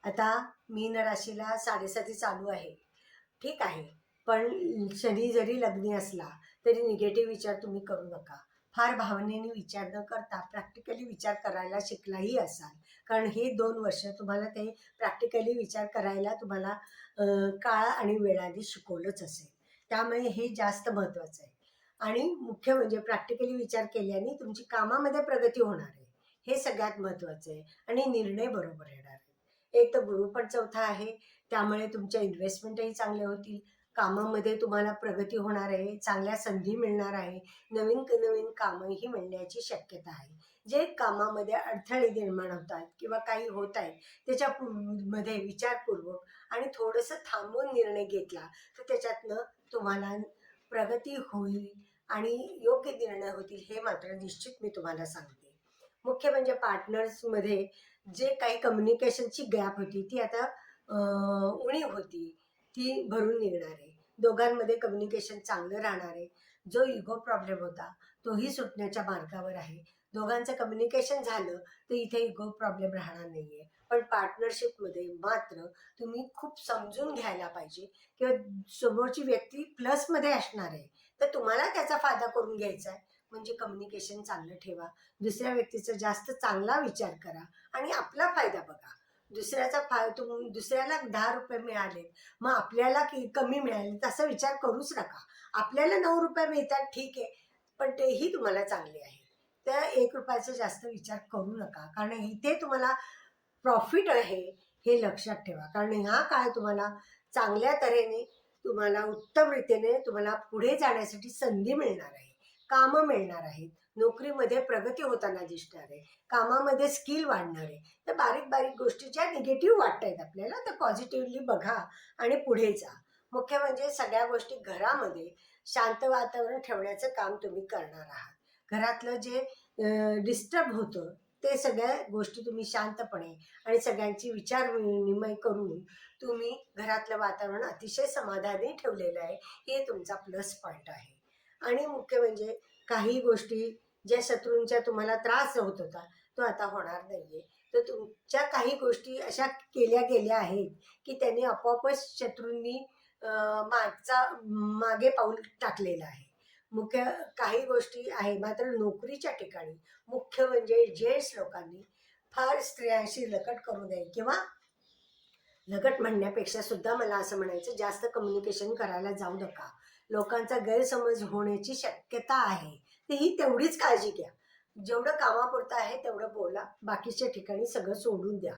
आता मीन राशीला 7.5 चालू आहे, ठीक आहे. पण शनी जरी लग्नी असला तरी निगेटिव्ह विचार तुम्ही करू नका. फार भावनेने विचार न करता प्रॅक्टिकली विचार करायला शिकलाही असाल, कारण हे 2 वर्ष तुम्हाला ते प्रॅक्टिकली विचार करायला तुम्हाला काळ आणि वेळाने शिकवलंच असेल. त्यामुळे हे जास्त महत्त्वाचं आहे. आणि मुख्य म्हणजे प्रॅक्टिकली विचार केल्याने तुमची कामामध्ये प्रगती होणार आहे, हे सगळ्यात महत्त्वाचं आहे. आणि निर्णय बरोबर येणार आहे. एक तर गुरु पण 4था आहे, त्यामुळे तुमच्या इन्व्हेस्टमेंटही चांगल्या होतील. कामामध्ये तुम्हाला प्रगती होणार आहे, चांगल्या संधी मिळणार आहे, नवीन नवीन कामंही मिळण्याची शक्यता आहे. जे कामामध्ये अडथळे निर्माण होतात किंवा काही होत आहेत त्याच्या मध्ये विचारपूर्वक आणि थोडंसं थांबून निर्णय घेतला तर त्याच्यातनं तुम्हाला प्रगती होईल आणि योग्य निर्णय होतील, हे मात्र निश्चित मी तुम्हाला सांगते. मुख्य म्हणजे पार्टनर्समध्ये जे काही कम्युनिकेशनची गॅप होती ती आता उणीव होती, ती भरून निघणार आहे. दोघांमध्ये कम्युनिकेशन चांगलं राहणार आहे. जो इगो प्रॉब्लेम होता तोही सुटण्याच्या मार्गावर आहे. दोघांचं कम्युनिकेशन झालं तर इथे इगो प्रॉब्लेम राहणार नाही आहे. पण पार्टनरशिपमध्ये मात्र तुम्ही खूप समजून घ्यायला पाहिजे किंवा समोरची व्यक्ती प्लसमध्ये असणार आहे, तर तुम्हाला त्याचा फायदा करून घ्यायचा आहे. म्हणजे कम्युनिकेशन चांगलं ठेवा, दुसऱ्या व्यक्तीचा जास्त चांगला विचार करा आणि आपला फायदा बघा. दुसऱ्याचा दुसऱ्याला 10 रुपये मिळाले, मग आपल्याला कमी मिळाले तसा विचार करूच नका. आपल्याला 9 रुपये मिळतात, ठीक आहे, पण तेही तुम्हाला चांगले आहे. त्या 1 रुपयाचा जास्त विचार करू नका, कारण इथे तुम्हाला प्रॉफिट आहे हे लक्षात ठेवा. कारण ह्या काळ तुम्हाला चांगल्या तऱ्हेने तुम्हाला उत्तम रीतीने तुम्हाला पुढे जाण्यासाठी संधी मिळणार आहे, कामं मिळणार आहेत, नोकरीमध्ये प्रगती होताना दिसणार आहे, कामामध्ये स्किल वाढणार आहे. तर बारीक बारीक गोष्टी ज्या निगेटिव्ह वाटत आहेत आपल्याला त्या पॉझिटिव्हली बघा आणि पुढे जा. मुख्य म्हणजे सगळ्या गोष्टी घरामध्ये शांत वातावरण ठेवण्याचं काम तुम्ही करणार आहात. घरातलं जे डिस्टर्ब होतं ते सगळ्या गोष्टी तुम्ही शांतपणे आणि सगळ्यांची विचार विनिमय करून तुम्ही घरातलं वातावरण अतिशय समाधानी ठेवलेलं आहे, हे तुमचा प्लस पॉईंट आहे. आणि मुख्य म्हणजे काही गोष्टी ज्या शत्रूंच्या तुम्हाला त्रास होत होता तो आता होणार नाहीये. तर तुमच्या काही गोष्टी अशा केल्या गेल्या आहेत की त्यांनी आपोआपच शत्रूंनी मागे पाऊल टाकलेलं आहे. मुख्य काही गोष्टी आहे. मात्र नोकरीच्या ठिकाणी मुख्य म्हणजे जेंट्स लोकांनी फार स्त्रियांशी लगट करू नये, किंवा लगट म्हणण्यापेक्षा सुद्धा मला असं म्हणायचं, जास्त कम्युनिकेशन करायला जाऊ नका. लोकांचा गैरसमज होण्याची शक्यता आहे, तर ही तेवढीच काळजी घ्या. जेवढं कामापुरतं आहे तेवढं बोला, बाकीच्या ठिकाणी सगळं सोडून द्या.